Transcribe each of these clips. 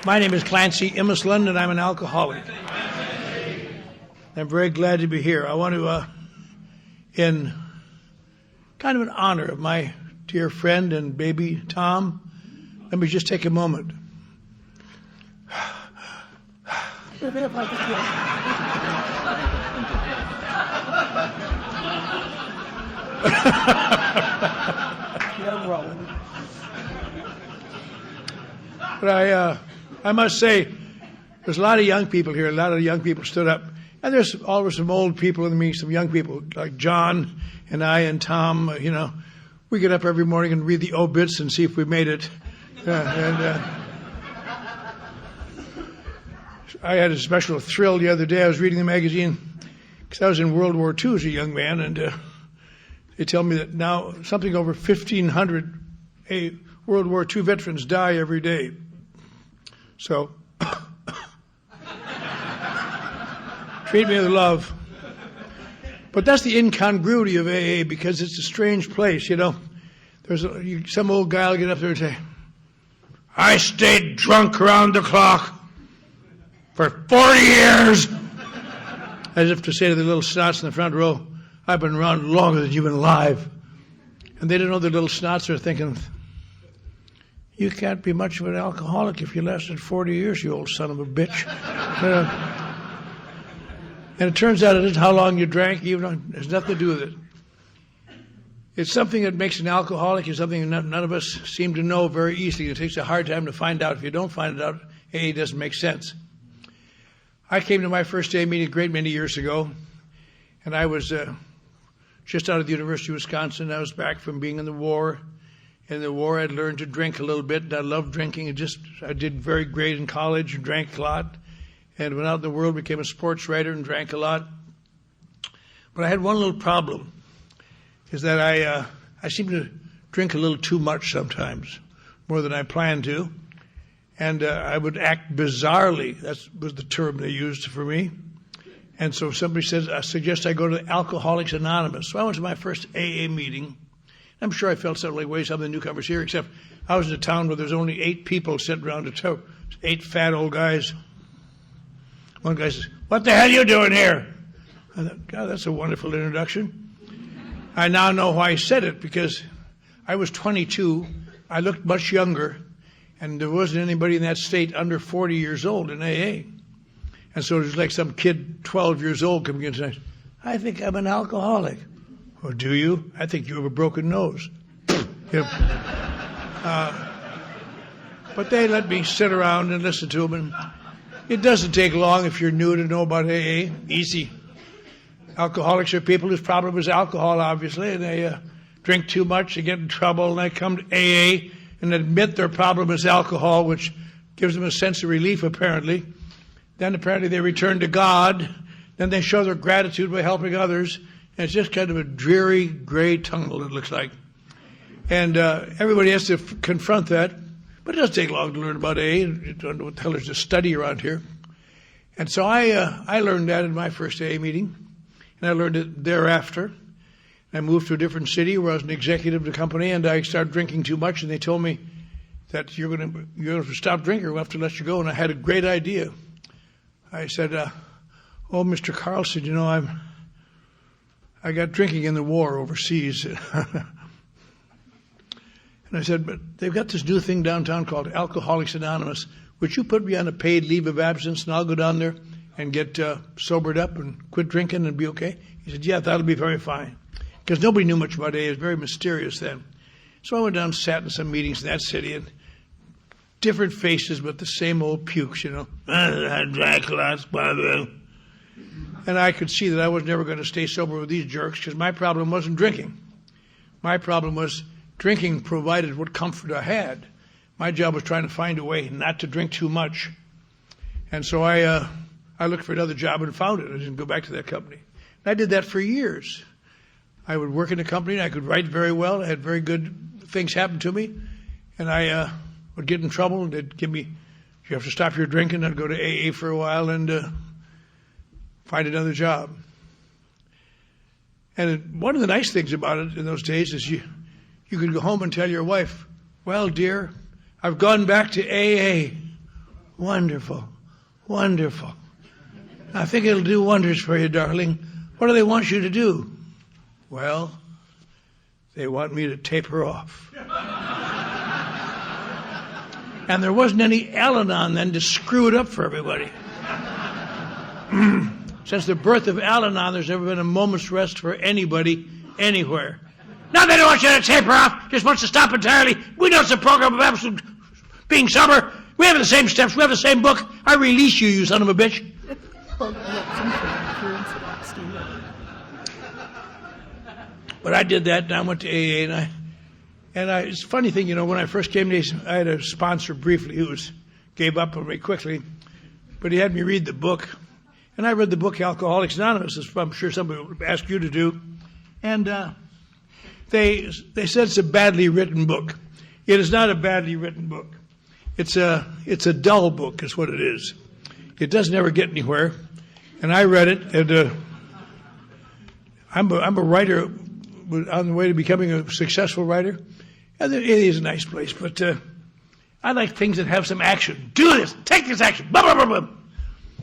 My name is Clancy Immisland, and I'm an alcoholic. I'm very glad to be here. I want to, in kind of an honor of my dear friend and baby Tom, let me just take a moment. But I must say, there's a lot of young people here. A lot of young people stood up. And there's always some old people in me, some young people, like John and I and Tom. We get up every morning and read the obits and see if we made it. I had a special thrill the other day. I was reading the magazine because I was in World War II as a young man, and they tell me that now something over 1,500 World War II veterans die every day. So, treat me with love. But that's the incongruity of AA, because it's a strange place, There's some old guy will get up there and say, I stayed drunk around the clock for 40 years. As if to say to the little snots in the front row, I've been around longer than you've been alive. And they don't know the little snots are thinking, you can't be much of an alcoholic if you lasted 40 years, you old son of a bitch. And it turns out it isn't how long you drank, it has nothing to do with it. It's something that makes an alcoholic. It's something none of us seem to know very easily. It takes a hard time to find out. If you don't find it out, AA doesn't make sense. I came to my first AA meeting a great many years ago, and I was just out of the University of Wisconsin. I was back from being in the war. In the war, I'd learned to drink a little bit, and I loved drinking. I did very great in college and drank a lot, and went out in the world, became a sports writer and drank a lot. But I had one little problem, is that I seemed to drink a little too much sometimes, more than I planned to, and I would act bizarrely. That was the term they used for me. And so somebody says, I suggest I go to Alcoholics Anonymous. So I went to my first AA meeting. I'm sure I felt some way some of the newcomers here, except I was in a town where there's only 8 people sitting around a table, 8 fat old guys. One guy says, what the hell are you doing here? I thought, God, that's a wonderful introduction. I now know why he said it, because I was 22, I looked much younger, and there wasn't anybody in that state under 40 years old in AA. And so it was like some kid 12 years old coming in tonight. I think I'm an alcoholic. Well, do you? I think you have a broken nose. But they let me sit around and listen to them. And it doesn't take long if you're new to know about AA. Easy. Alcoholics are people whose problem is alcohol, obviously, and they drink too much, they get in trouble, and they come to AA and admit their problem is alcohol, which gives them a sense of relief, apparently. Then apparently they return to God. Then they show their gratitude by helping others. And it's just kind of a dreary, gray tunnel, it looks like. And everybody has to confront that. But it doesn't take long to learn about AA. You don't know what the hell there's to study around here. And so I learned that in my first AA meeting. And I learned it thereafter. I moved to a different city where I was an executive of the company, and I started drinking too much. And they told me that you're going to stop drinking, we'll have to let you go. And I had a great idea. I said, oh, Mr. Carlson, I got drinking in the war overseas. And I said, but they've got this new thing downtown called Alcoholics Anonymous. Would you put me on a paid leave of absence, and I'll go down there and get sobered up and quit drinking and be okay? He said, yeah, that'll be very fine. Because nobody knew much about AA. It was very mysterious then. So I went down and sat in some meetings in that city, and different faces, but the same old pukes, I drank lots, blah. And I could see that I was never going to stay sober with these jerks, because my problem wasn't drinking. My problem was drinking provided what comfort I had. My job was trying to find a way not to drink too much. And so I looked for another job and found it. I didn't go back to that company. And I did that for years. I would work in a company, and I could write very well. I had very good things happen to me. And I would get in trouble, and they'd give me, you have to stop your drinking. I'd go to AA for a while and find another job. And one of the nice things about it in those days is you could go home and tell your wife, well, dear, I've gone back to AA. Wonderful. Wonderful. I think it'll do wonders for you, darling. What do they want you to do? Well, they want me to taper off. And there wasn't any Al-Anon then to screw it up for everybody. Since the birth of Al-Anon, there's never been a moment's rest for anybody, anywhere. Now they don't want you to taper off, just wants to stop entirely. We know it's a program of absolute being sober. We have the same steps, we have the same book. I release you, you son of a bitch. But I did that, and I went to AA, and it's a funny thing, when I first came to AA, I had a sponsor briefly who gave up on me quickly, but he had me read the book. And I read the book Alcoholics Anonymous, as I'm sure somebody would ask you to do. And they said it's a badly written book. It is not a badly written book. It's a dull book, is what it is. It doesn't ever get anywhere. And I read it, and I'm a writer on the way to becoming a successful writer. And it is a nice place, but I like things that have some action. Do this, take this action, blah, blah, blah, blah.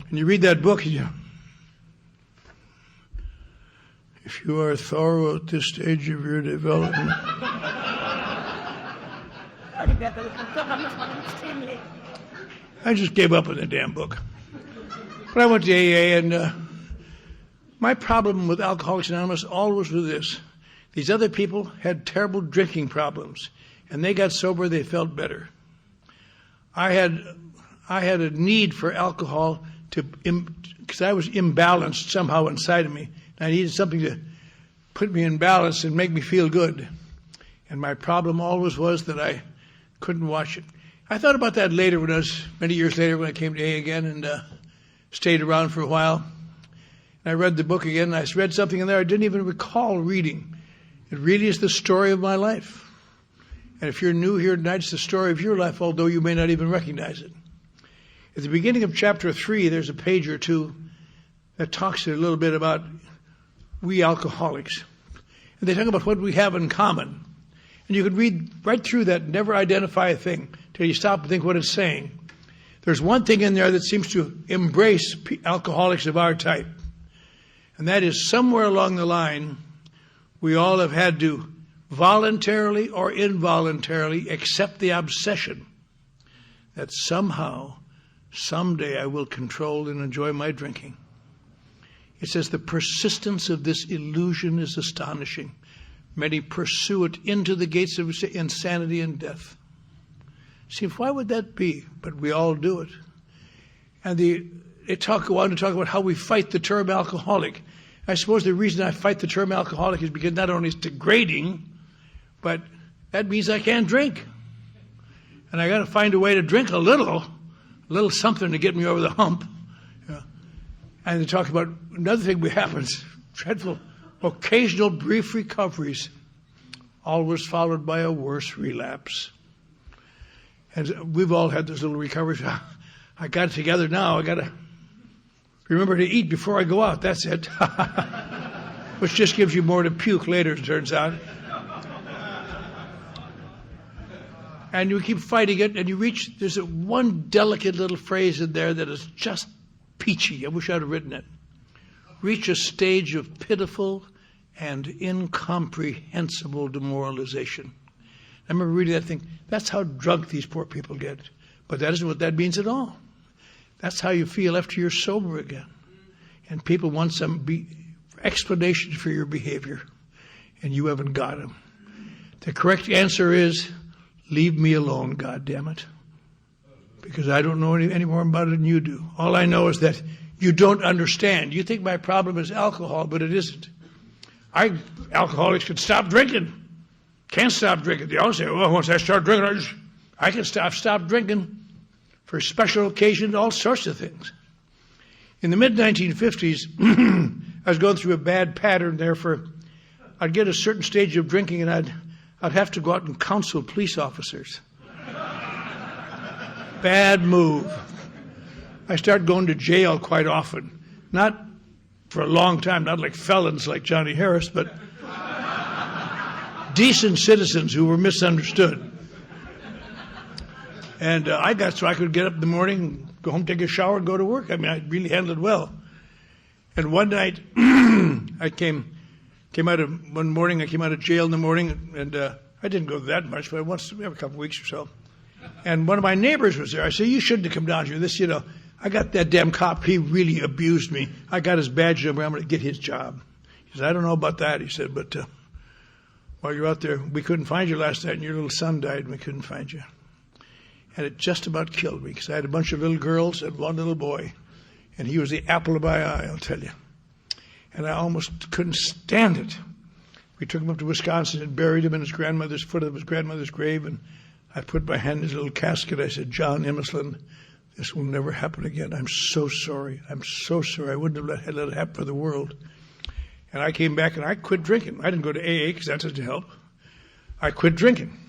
And you read that book, and if you are thorough at this stage of your development. I just gave up on the damn book. But I went to AA, and my problem with Alcoholics Anonymous always was this. These other people had terrible drinking problems, and they got sober, they felt better. I had a need for alcohol because I was imbalanced somehow inside of me. And I needed something to put me in balance and make me feel good. And my problem always was that I couldn't watch it. I thought about that later many years later when I came to AA again and stayed around for a while. And I read the book again, and I read something in there I didn't even recall reading. It really is the story of my life. And if you're new here tonight, it's the story of your life, although you may not even recognize it. At the beginning of chapter 3, there's a page or two that talks a little bit about we alcoholics. And they talk about what we have in common. And you could read right through that, never identify a thing, till you stop and think what it's saying. There's one thing in there that seems to embrace alcoholics of our type. And that is somewhere along the line, we all have had to voluntarily or involuntarily accept the obsession that somehow, someday I will control and enjoy my drinking. It says the persistence of this illusion is astonishing. Many pursue it into the gates of insanity and death. See, why would that be? But we all do it. And they go on to talk about how we fight the term alcoholic. I suppose the reason I fight the term alcoholic is because not only it's degrading, but that means I can't drink. And I got to find a way to drink a little something to get me over the hump. And they talk about another thing that happens, dreadful, occasional brief recoveries, always followed by a worse relapse. And we've all had those little recoveries. I got it together now. I got to remember to eat before I go out. That's it. Which just gives you more to puke later, it turns out. And you keep fighting it, and there's one delicate little phrase in there that is just peachy. I wish I'd have written it. Reach a stage of pitiful and incomprehensible demoralization. I remember reading that thing. That's how drunk these poor people get. But that isn't what that means at all. That's how you feel after you're sober again. And people want some explanations for your behavior, and you haven't got them. The correct answer is, leave me alone, goddammit. Because I don't know any more about it than you do. All I know is that you don't understand. You think my problem is alcohol, but it isn't. Alcoholics can stop drinking. Can't stop drinking. They all say, well, once I start drinking, I can stop drinking for special occasions, all sorts of things. In the mid-1950s, I was going through a bad pattern there I'd get a certain stage of drinking and I'd have to go out and counsel police officers. Bad move. I started going to jail quite often. Not for a long time, not like felons like Johnny Harris, but decent citizens who were misunderstood. And I got so I could get up in the morning, go home, take a shower, and go to work. I mean, I really handled it well. And one night, one morning, I came out of jail in the morning, and I didn't go that much, but once every couple of weeks or so. And one of my neighbors was there. I said, you shouldn't have come down here. This, I got that damn cop. He really abused me. I got his badge number. I'm going to get his job. He said, I don't know about that. He said, but while you're out there, we couldn't find you last night, and your little son died, and we couldn't find you. And it just about killed me, because I had a bunch of little girls and one little boy, and he was the apple of my eye, I'll tell you. And I almost couldn't stand it. We took him up to Wisconsin and buried him in his grandmother's foot of his grandmother's grave, and I put my hand in his little casket. I said, John Emerson, this will never happen again. I'm so sorry. I'm so sorry. I wouldn't have let it happen for the world. And I came back and I quit drinking. I didn't go to AA because that doesn't help. I quit drinking.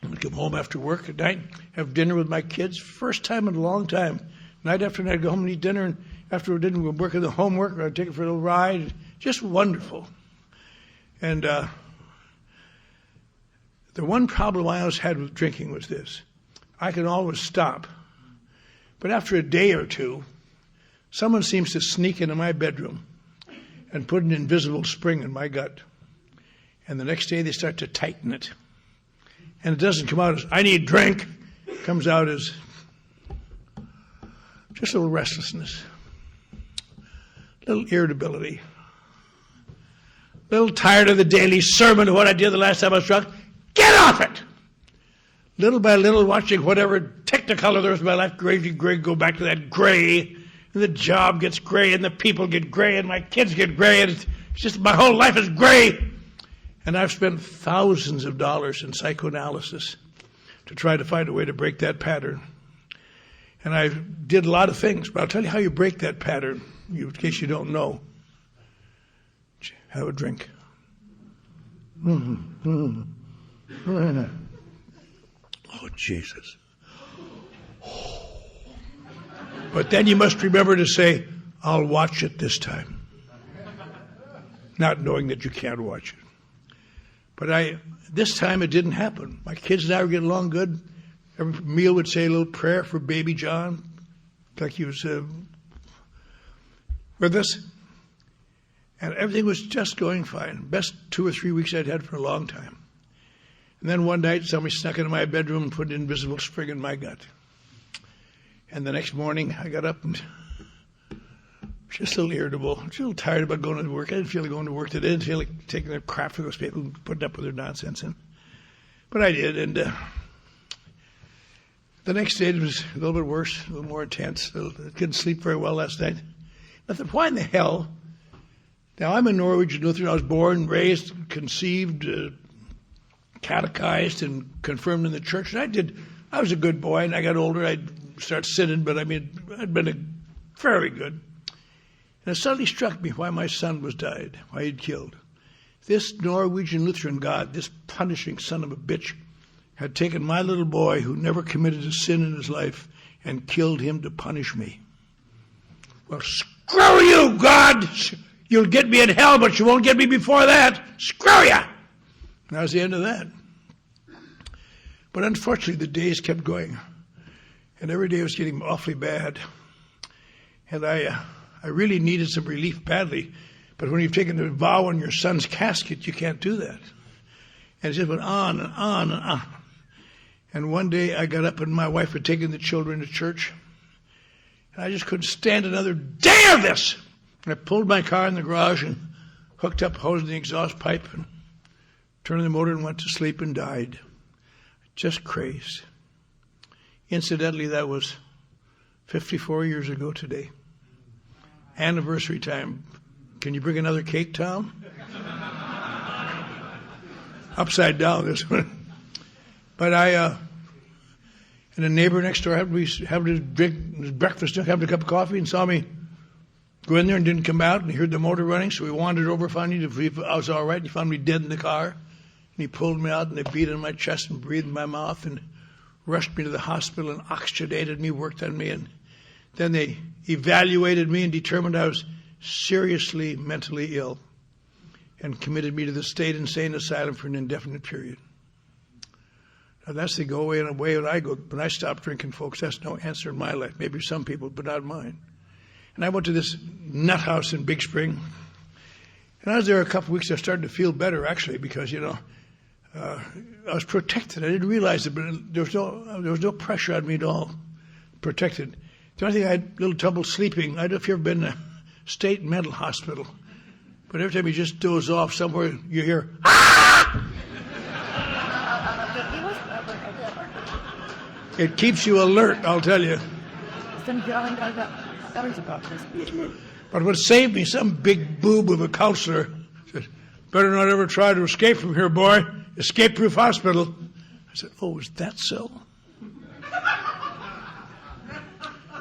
I'd come home after work at night, have dinner with my kids, first time in a long time. Night after night, I'd go home and eat dinner, and after we didn't, we'd work on the homework, or I'd take it for a little ride. Just wonderful. And the one problem I always had with drinking was this. I can always stop. But after a day or two, someone seems to sneak into my bedroom and put an invisible spring in my gut. And the next day they start to tighten it. And it doesn't come out as, I need drink. It comes out as just a little restlessness, a little irritability, a little tired of the daily sermon of what I did the last time I was drunk. Get off it! Little by little, watching whatever technicolor there was in my life, gray, go back to that gray, and the job gets gray, and the people get gray, and my kids get gray, and it's just my whole life is gray. And I've spent thousands of dollars in psychoanalysis to try to find a way to break that pattern. And I did a lot of things, but I'll tell you how you break that pattern, in case you don't know. Have a drink. Oh, Jesus. But then you must remember to say, I'll watch it this time. Not knowing that you can't watch it. But this time it didn't happen. My kids and I were getting along good. Every meal would say a little prayer for baby John, like he was with us. And everything was just going fine. Best 2 or 3 weeks I'd had for a long time. And then one night somebody snuck into my bedroom and put an invisible spring in my gut. And the next morning I got up and just a little irritable, just a little tired about going to work. I didn't feel like going to work today. I didn't feel like taking their crap for those people and putting up with their nonsense. But I did, and the next day it was a little bit worse, a little more intense. I couldn't sleep very well last night. I thought, why in the hell? Now, I'm a Norwegian Lutheran. I was born, raised, conceived, catechized, and confirmed in the church. And I was a good boy, and I got older. I'd start sinning, but I'd been fairly good. And it suddenly struck me why my son was died, why he'd killed. This Norwegian Lutheran God, this punishing son of a bitch, had taken my little boy who never committed a sin in his life and killed him to punish me. Well, screw you, God! You'll get me in hell, but you won't get me before that. Screw you! And that was the end of that. But unfortunately, the days kept going. And every day was getting awfully bad. And I really needed some relief badly. But when you've taken a vow on your son's casket, you can't do that. And it just went on and on and on. And one day I got up and my wife had taken the children to church. And I just couldn't stand another day of this. And I pulled my car in the garage and hooked up hose in the exhaust pipe and turned the motor and went to sleep and died. Just crazed. Incidentally, that was 54 years ago today. Anniversary time. Can you bring another cake, Tom? Upside down, this one. But and a neighbor next door happened to drink his breakfast, having a cup of coffee, and saw me go in there and didn't come out, and he heard the motor running, so he wandered over finally to see if I was all right. He found me dead in the car, and he pulled me out, and they beat on my chest and breathed in my mouth and rushed me to the hospital and oxygenated me, worked on me, and then they evaluated me and determined I was seriously mentally ill and committed me to the state insane asylum for an indefinite period. And that's the go away and away when I go. When I stop drinking, folks, that's no answer in my life. Maybe some people, but not mine. And I went to this nut house in Big Spring. And I was there a couple of weeks. I started to feel better, actually, because, I was protected. I didn't realize it, but there was no pressure on me at all. Protected. The only thing I had a little trouble sleeping. I don't know if you've ever been in a state mental hospital, but every time you just doze off somewhere, you hear, ah! It keeps you alert, I'll tell you. But what saved me, some big boob of a counselor said, better not ever try to escape from here, boy. Escape-proof hospital. I said, oh, is that so?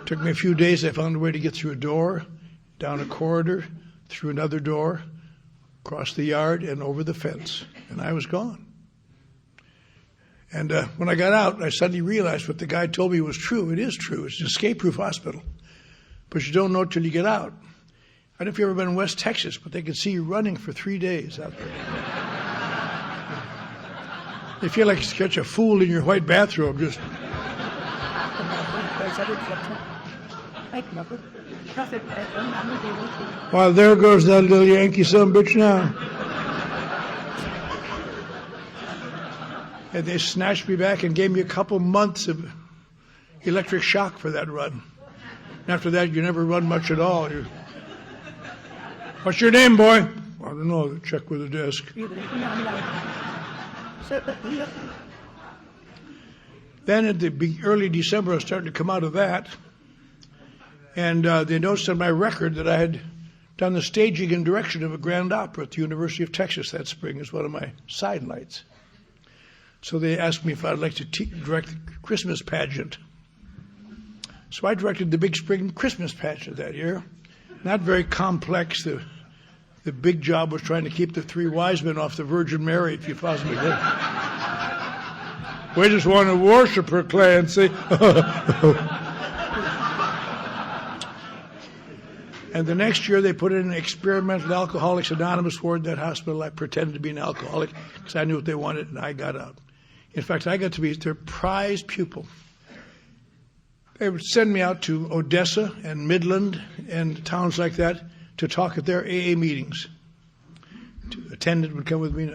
Took me a few days. I found a way to get through a door, down a corridor, through another door, across the yard, and over the fence. And I was gone. And when I got out, I suddenly realized what the guy told me was true. It is true. It's an escape-proof hospital. But you don't know it till you get out. I don't know if you've ever been in West Texas, but they can see you running for 3 days out there. You feel like you catch a fool in your white bathrobe. Just. Well, there goes that little Yankee son of a bitch now. And they snatched me back and gave me a couple months of electric shock for that run. And after that, you never run much at all. What's your name, boy? I don't know. Check with the desk. Then at the early December, I was starting to come out of that. And they noticed on my record that I had done the staging and direction of a grand opera at the University of Texas that spring as one of my sidelights. So they asked me if I'd like to direct the Christmas pageant. So I directed the Big Spring Christmas pageant that year. Not very complex. The big job was trying to keep the three wise men off the Virgin Mary, if you possibly could. We just want to worship her, Clancy. And the next year they put in an experimental Alcoholics Anonymous ward in that hospital. I pretended to be an alcoholic because I knew what they wanted, and I got out. In fact, I got to be their prized pupil. They would send me out to Odessa and Midland and towns like that to talk at their AA meetings. The attendant would come with me.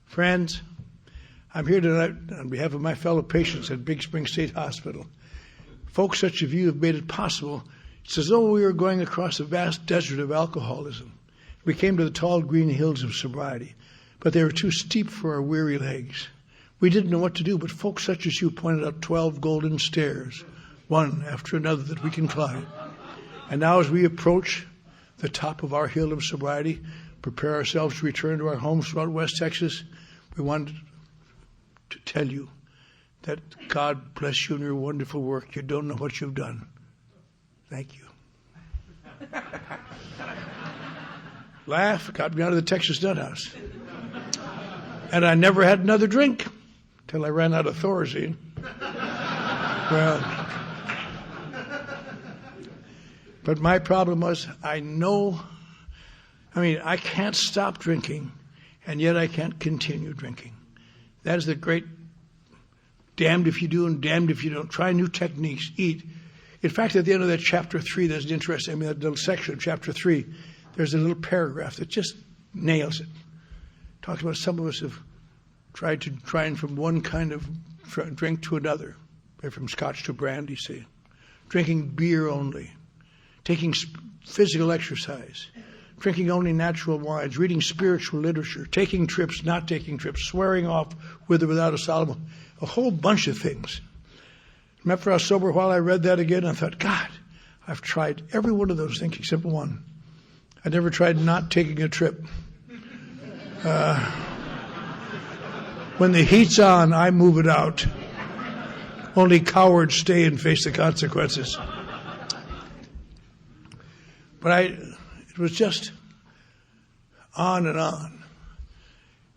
Friends, I'm here tonight on behalf of my fellow patients at Big Spring State Hospital. Folks such as you have made it possible. It's as though we were going across a vast desert of alcoholism. We came to the tall green hills of sobriety, but they were too steep for our weary legs. We didn't know what to do, but folks such as you pointed out 12 golden stairs, one after another that we can climb. And now as we approach the top of our hill of sobriety, prepare ourselves to return to our homes throughout West Texas, we wanted to tell you that God bless you in your wonderful work. You don't know what you've done. Thank you. Laugh got me out of the Texas Nut House. And I never had another drink till I ran out of Thorazine. Well, but my problem was I can't stop drinking, and yet I can't continue drinking. That is the great damned if you do and damned if you don't. Try new techniques, eat. In fact, at the end of that chapter 3, there's an interesting, that little section of chapter 3, there's a little paragraph that just nails it. Talks about some of us have tried to train from one kind of drink to another, from scotch to brandy, see. Drinking beer only, taking physical exercise, drinking only natural wines, reading spiritual literature, taking trips, not taking trips, swearing off with or without a solemn, a whole bunch of things. After I was sober, while I read that again, I thought, God, I've tried every one of those things except one. I never tried not taking a trip. When the heat's on, I move it out. Only cowards stay and face the consequences. But it was just on and on.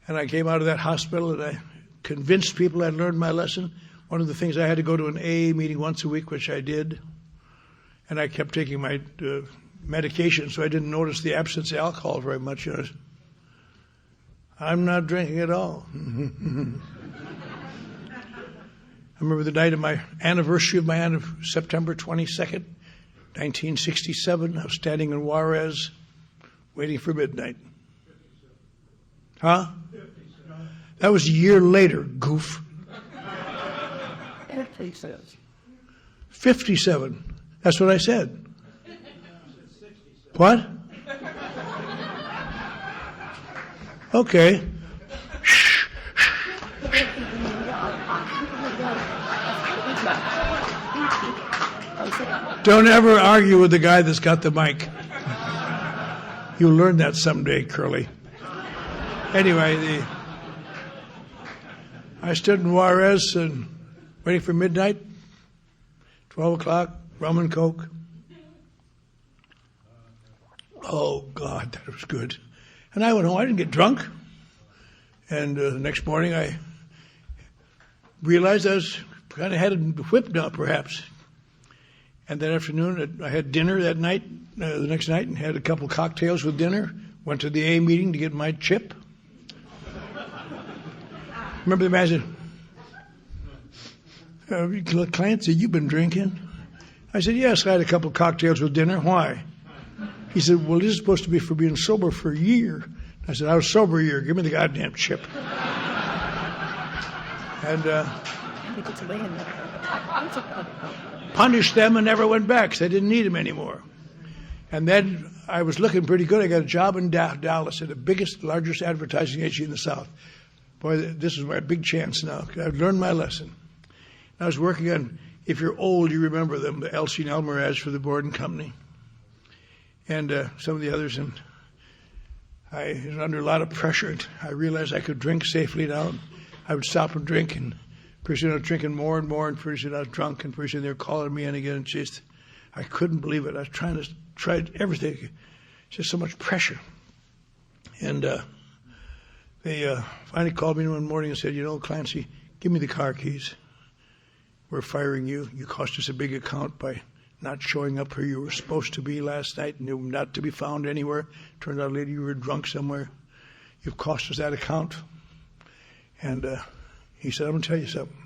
And I came out of that hospital and I convinced people I'd learned my lesson. One of the things, I had to go to an AA meeting once a week, which I did. And I kept taking my medication, so I didn't notice the absence of alcohol very much. I'm not drinking at all. remember the night of my anniversary of my September 22nd, 1967. I was standing in Juarez, waiting for midnight. Huh? That was a year later, goof. 57. That's what I said. What? Okay. Don't ever argue with the guy that's got the mic. You'll learn that someday, Curly. Anyway, I stood in Juarez and waiting for midnight, 12 o'clock, rum and coke. Oh, God, that was good. And I went home. I didn't get drunk. And the next morning I realized I was kind of headed whipped now, perhaps. And that afternoon, I had dinner that night, the next night, and had a couple cocktails with dinner. Went to the A meeting to get my chip. Remember the man said, Clancy, you've been drinking? I said, yes, I had a couple cocktails with dinner. Why? He said, well, this is supposed to be for being sober for a year. I said, I was sober a year. Give me the goddamn chip. And punished them and never went back because I didn't need them anymore. And then I was looking pretty good. I got a job in Dallas at the biggest, largest advertising agency in the South. Boy, this is my big chance now. I've learned my lesson. I was working on, if you're old, you remember them, the Elsie and Elmer ads for the Board and Company. And some of the others. And I was under a lot of pressure. And I realized I could drink safely now. I would stop and drink, and pretty soon I was drinking more and more, and pretty soon I was drunk, and pretty soon they were calling me in again. And just, I couldn't believe it. I was tried everything. Just so much pressure. And they finally called me one morning and said, Clancy, give me the car keys. We're firing you. You cost us a big account by not showing up where you were supposed to be last night, and you were not to be found anywhere. Turned out later you were drunk somewhere. You've cost us that account. And he said, I'm going to tell you something.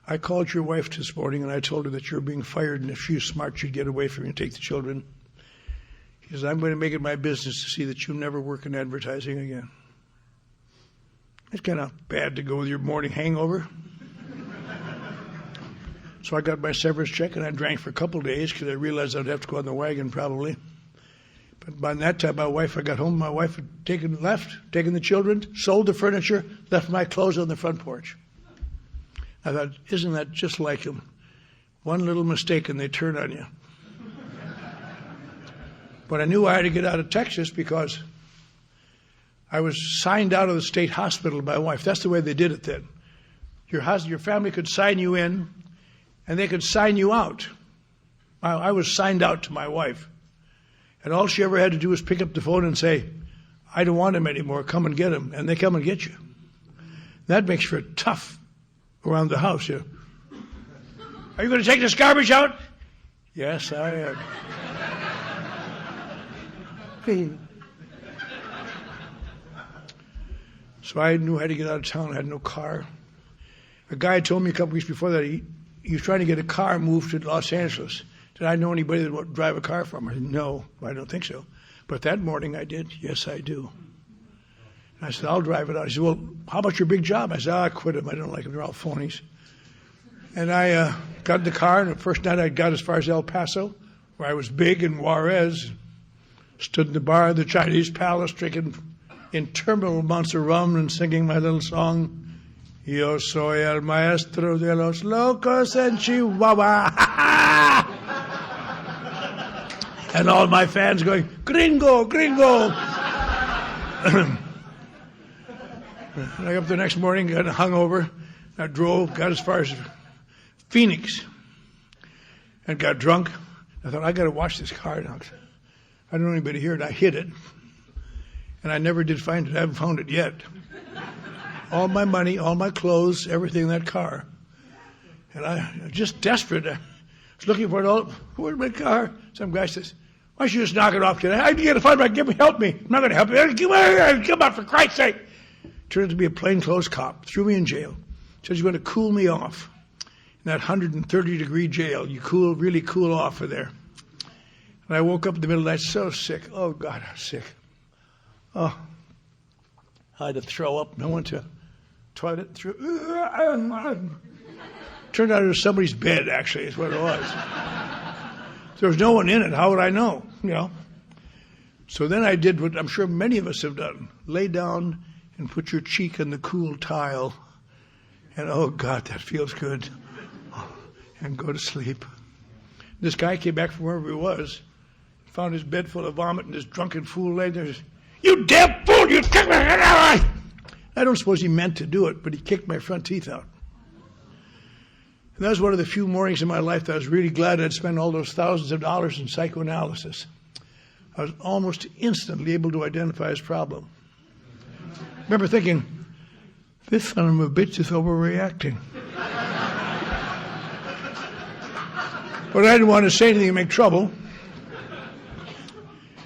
I called your wife this morning, and I told her that you're being fired, and if she was smart, she'd get away from you and take the children. He says, I'm going to make it my business to see that you never work in advertising again. It's kind of bad to go with your morning hangover. So I got my severance check, and I drank for a couple of days because I realized I'd have to go on the wagon probably. But by that time, I got home, my wife had taken the children, sold the furniture, left my clothes on the front porch. I thought, isn't that just like him? One little mistake and they turn on you. But I knew I had to get out of Texas because I was signed out of the state hospital by my wife. That's the way they did it then. Your family could sign you in, and they could sign you out. I was signed out to my wife. And all she ever had to do was pick up the phone and say, I don't want him anymore, come and get him. And they come and get you. That makes for tough around the house. Are you going to take this garbage out? Yes, I am. So I knew how to get out of town. I had no car. A guy told me a couple weeks before that he was trying to get a car moved to Los Angeles. Did I know anybody that would drive a car for him? I said, no, I don't think so. But that morning I did. Yes, I do. And I said, I'll drive it out. He said, well, how about your big job? I said, I quit him. I don't like them. They're all phonies. And I got in the car, and the first night I got as far as El Paso, where I was big in Juarez. Stood in the bar of the Chinese Palace, drinking interminable amounts of rum and singing my little song, Yo soy el maestro de los locos en Chihuahua. And all my fans going, gringo, gringo. I got up the next morning, got hungover. I drove, got as far as Phoenix, and got drunk. I thought, I got to watch this car now. I don't know anybody here, and I hid it. And I never did find it. I haven't found it yet. All my money, all my clothes, everything in that car. And I was just desperate. I was looking for it all. Where's my car? Some guy says, why don't you just knock it off, kid? I can't find it. Help me. I'm not going to help you. Come on, for Christ's sake. Turned out to be a plainclothes cop. Threw me in jail. Said he's going to cool me off. in that 130-degree jail. You really cool off for there. And I woke up in the middle of the night so sick. Oh, God, I was sick. Oh, I had to throw up. I went to the toilet. Turned out it was somebody's bed, actually, is what it was. There was no one in it. How would I know? So then I did what I'm sure many of us have done. Lay down and put your cheek on the cool tile. And, oh, God, that feels good. And go to sleep. This guy came back from wherever he was, found his bed full of vomit, and this drunken fool lay there. You damn fool! You kicked me! I don't suppose he meant to do it, but he kicked my front teeth out. And that was one of the few mornings in my life that I was really glad I'd spent all those thousands of dollars in psychoanalysis. I was almost instantly able to identify his problem. I remember thinking, this son of a bitch is overreacting. But I didn't want to say anything to make trouble.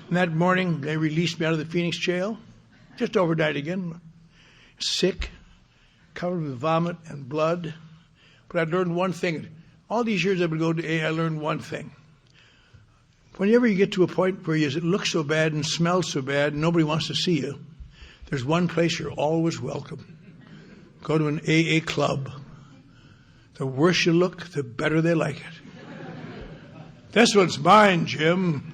And that morning, they released me out of the Phoenix jail, just overnight again, sick, covered with vomit and blood. But I learned one thing. All these years I've been going to AA, I learned one thing. Whenever you get to a point where you look so bad and smell so bad and nobody wants to see you, there's one place you're always welcome. Go to an AA club. The worse you look, the better they like it. This one's mine, Jim.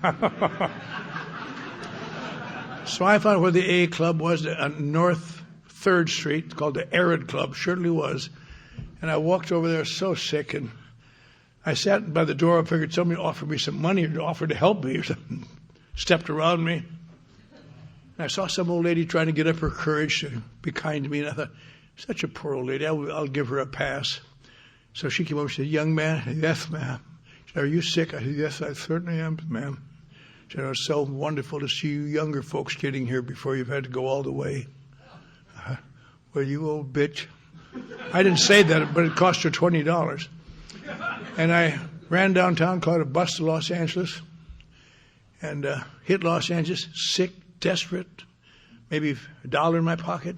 So I found where the AA club was on North 3rd Street, called the Arid Club, certainly was. And I walked over there so sick, and I sat by the door and figured somebody would offer me some money or offer to help me or something. Stepped around me. And I saw some old lady trying to get up her courage to be kind to me, and I thought, such a poor old lady, I'll give her a pass. So she came over and said, young man, I said, yes, ma'am. She said, are you sick? I said, yes, I certainly am, ma'am. She said, it's so wonderful to see you younger folks getting here before you've had to go all the way. Well, you old bitch. I didn't say that, but it cost her $20. And I ran downtown, caught a bus to Los Angeles, and hit Los Angeles, sick, desperate, maybe $1 in my pocket.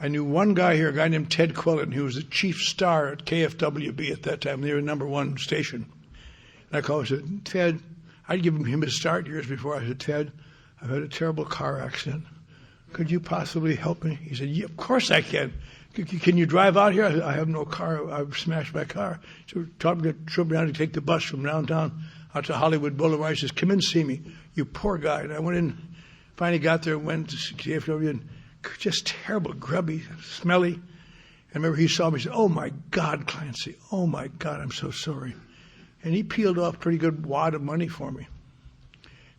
I knew one guy here, a guy named Ted Quillen, who was the chief star at KFWB at that time. They were #1 station. And I called and said, Ted, I'd given him a start years before. I said, Ted, I've had a terrible car accident. Could you possibly help me? He said, yeah, of course I can. Can you drive out here? I have no car. I've smashed my car. So taught me to down to take the bus from downtown out to Hollywood Boulevard. He says, come in and see me. You poor guy. And I went in, finally got there, went to KFW, and just terrible, grubby, smelly. And I remember he saw me and said, oh, my God, Clancy. Oh, my God, I'm so sorry. And he peeled off a pretty good wad of money for me.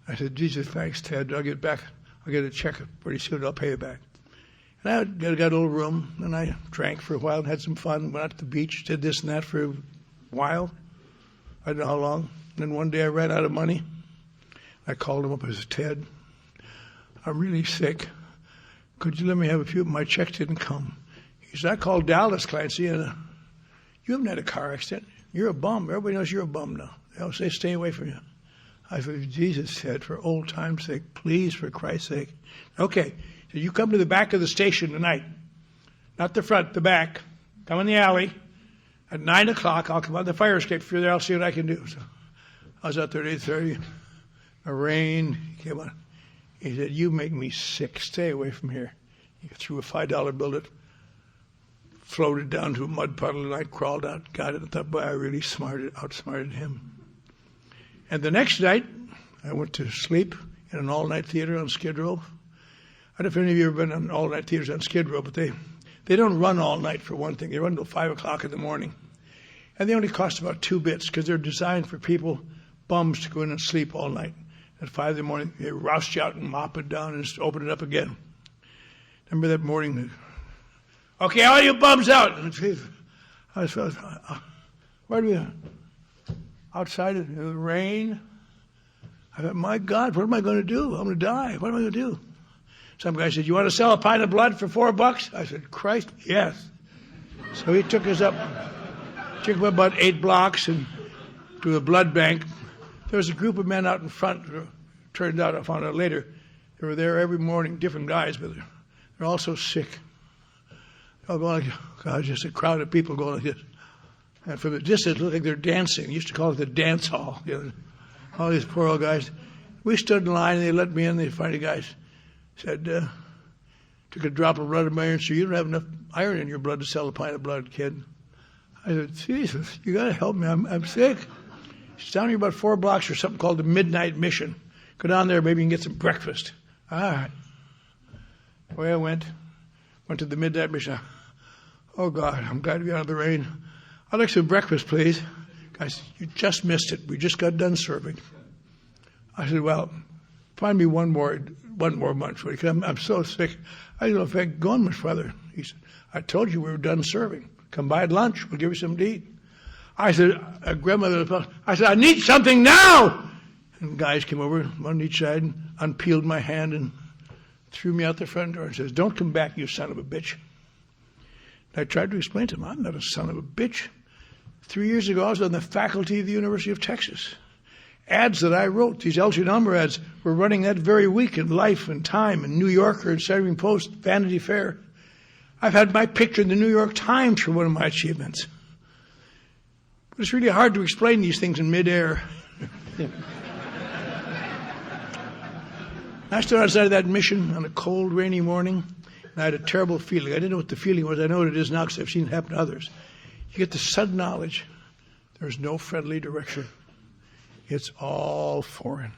I said, Jesus, thanks, Ted. I'll get a check pretty soon. I'll pay it back. And I got a little room, and I drank for a while and had some fun. Went out to the beach, did this and that for a while. I don't know how long. And then one day I ran out of money. I called him up. I said, Ted, I'm really sick. Could you let me have a few? My check didn't come. He said, I called Dallas, Clancy, and you haven't had a car accident. You're a bum. Everybody knows you're a bum now. They all say, stay away from you. I said, Jesus said, for old time's sake, please, for Christ's sake. Okay. So you come to the back of the station tonight. Not the front, the back. Come in the alley. At 9 o'clock, I'll come out the fire escape. If you're there, I'll see what I can do. So I was out there at 8:30. The rain came on. He said, you make me sick. Stay away from here. He threw a $5 bill at floated down to a mud puddle, and I crawled out, got it, and thought, boy, I really outsmarted him. And the next night, I went to sleep in an all-night theater on Skid Row. I don't know if any of you have been on all-night theaters on Skid Row, but they don't run all night, for one thing. They run until 5 o'clock in the morning. And they only cost about 2 bits because they're designed for people, bums, to go in and sleep all night. At 5 in the morning, they roust you out and mop it down and just open it up again. Remember that morning? Okay, all you bums out. I was, where are we? Outside in the rain. I thought, my God, what am I going to do? I'm going to die. What am I going to do? Some guy said, you want to sell a pint of blood for $4? I said, Christ, yes. So he took us up, took him about 8 blocks and to a blood bank. There was a group of men out in front. Turned out, I found out later, they were there every morning, different guys, but they're all so sick. They're all going like, God, just a crowd of people going like this. And from the distance, it looked like they're dancing. They used to call it the dance hall. You know, all these poor old guys. We stood in line, and they let me in. They finally guys said, took a drop of blood in my urine, so you don't have enough iron in your blood to sell a pint of blood, kid. I said, Jesus, you got to help me. I'm sick. It's down here about 4 blocks or something called the Midnight Mission. Go down there, maybe you can get some breakfast. All right. Away I went to the Midnight Mission. Oh, God, I'm glad to be out of the rain. I'd like some breakfast, please. Guys, you just missed it. We just got done serving. I said, well, find me one more month. I'm so sick. I don't know if I can go on much further. He said, I told you we were done serving. Come by at lunch. We'll give you something to eat. I said, grandmother, I said, I need something now. And guys came over, one on each side, and unpeeled my hand and threw me out the front door and says, don't come back, you son of a bitch. And I tried to explain to him, I'm not a son of a bitch. 3 years ago, I was on the faculty of the University of Texas. Ads that I wrote, these Elgin Elmer ads, were running that very week in Life and Time and New Yorker and Saturday Post, Vanity Fair. I've had my picture in the New York Times for one of my achievements. But it's really hard to explain these things in midair. I stood outside of that mission on a cold, rainy morning, and I had a terrible feeling. I didn't know what the feeling was. I know what it is now because I've seen it happen to others. You get the sudden knowledge there's no friendly direction. It's all foreign.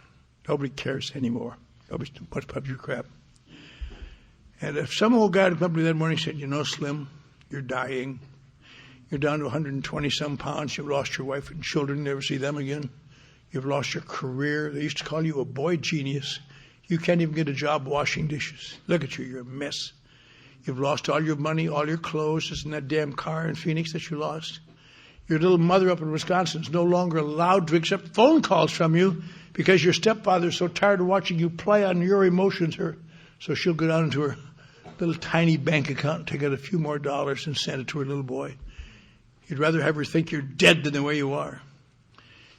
Nobody cares anymore. Nobody's too much of your crap. And if some old guy had come up to me that morning and said, you know, Slim, you're dying. You're down to 120-some pounds. You've lost your wife and children. Never see them again. You've lost your career. They used to call you a boy genius. You can't even get a job washing dishes. Look at you. You're a mess. You've lost all your money, all your clothes. It's in that damn car in Phoenix that you lost. Your little mother up in Wisconsin is no longer allowed to accept phone calls from you because your stepfather's so tired of watching you play on your emotions. So she'll go down into her little tiny bank account and take out a few more dollars and send it to her little boy. You'd rather have her think you're dead than the way you are.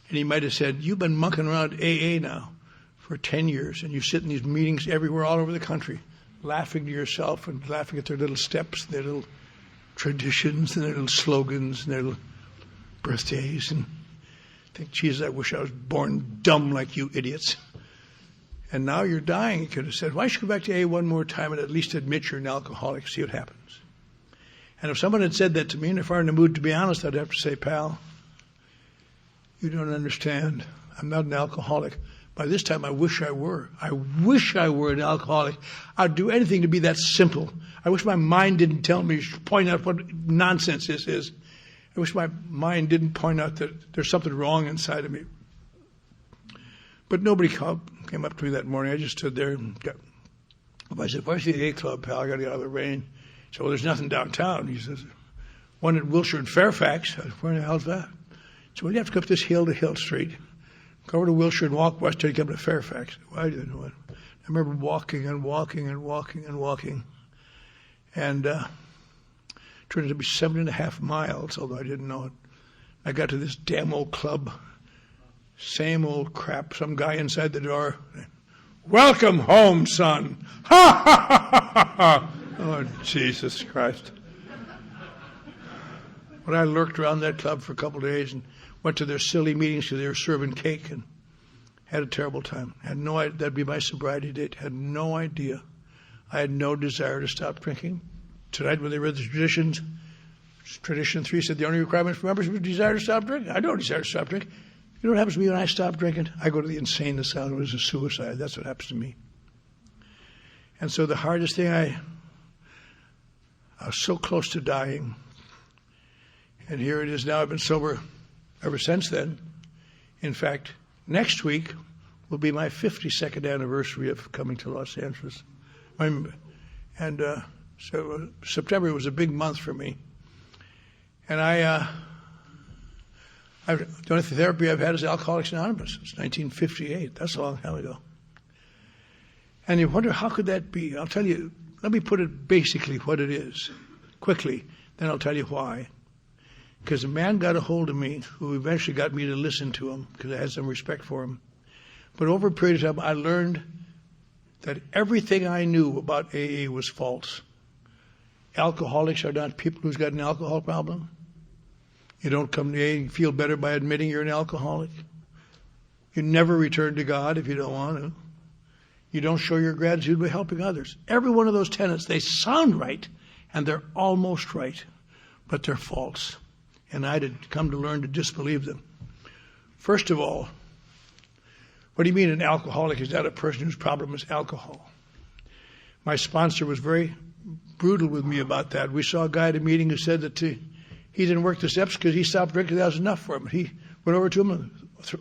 And he might have said, you've been monkeying around AA now for 10 years, and you sit in these meetings everywhere all over the country, laughing to yourself and laughing at their little steps, their little traditions, and their little slogans, and their little birthdays, and think, Jesus, I wish I was born dumb like you idiots. And now you're dying. You could have said, why don't you go back to AA one more time and at least admit you're an alcoholic, see what happens. And if someone had said that to me, and if I were in the mood to be honest, I'd have to say, pal, you don't understand. I'm not an alcoholic. By this time, I wish I were. I wish I were an alcoholic. I'd do anything to be that simple. I wish my mind didn't tell me, point out what nonsense this is. I wish my mind didn't point out that there's something wrong inside of me. But nobody came up to me that morning. I just stood there and I said, where's the AA club, pal? I got to get out of the rain. He said, well, there's nothing downtown. He says, one at Wilshire and Fairfax. I said, where the hell's that? He said, well, you have to go up this hill to Hill Street. Go over to Wilshire and walk west till you come to Fairfax. Why did I do it? I remember walking and walking and walking and walking. And it turned out to be 7.5 miles, although I didn't know it. I got to this damn old club. Same old crap. Some guy inside the door. Welcome home, son. Ha ha ha ha ha. Oh, Jesus Christ. But I lurked around that club for a couple of days and went to their silly meetings because they were serving cake and had a terrible time. Had no idea that'd be my sobriety date. Had no idea. I had no desire to stop drinking. Tonight when they read the traditions, tradition 3 said the only requirement for members was desire to stop drinking. I don't desire to stop drinking. You know what happens to me when I stop drinking? I go to the insane asylum. It was a suicide. That's what happens to me. And so the hardest thing, I was so close to dying. And here it is now. I've been sober ever since then. In fact, next week will be my 52nd anniversary of coming to Los Angeles. So September was a big month for me. And the only therapy I've had is Alcoholics Anonymous. It's 1958. That's a long time ago. And you wonder, how could that be? I'll tell you, let me put it basically what it is, quickly. Then I'll tell you why. Because a man got a hold of me who eventually got me to listen to him because I had some respect for him. But over a period of time, I learned that everything I knew about AA was false. Alcoholics are not people who's got an alcohol problem. You don't come to AA and feel better by admitting you're an alcoholic. You never return to God if you don't want to. You don't show your gratitude by helping others. Every one of those tenets, they sound right, and they're almost right, but they're false. And I had come to learn to disbelieve them. First of all, what do you mean an alcoholic is not a person whose problem is alcohol? My sponsor was very brutal with me about that. We saw a guy at a meeting who said that he didn't work the steps because he stopped drinking. That was enough for him. He went over to him and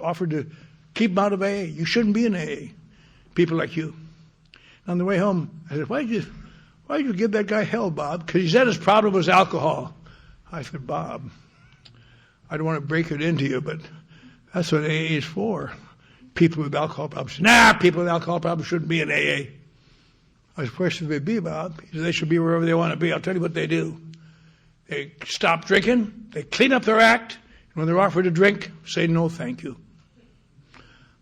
offered to keep him out of AA. You shouldn't be in AA. People like you. On the way home, I said, why did you give that guy hell, Bob? Because he said his problem was alcohol. I said, Bob, I don't want to break it into you, but that's what AA is for. People with alcohol problems. Nah, people with alcohol problems shouldn't be in AA. I said, where should they be, Bob? He said, they should be wherever they want to be. I'll tell you what they do. They stop drinking, they clean up their act, and when they're offered a drink, say no thank you.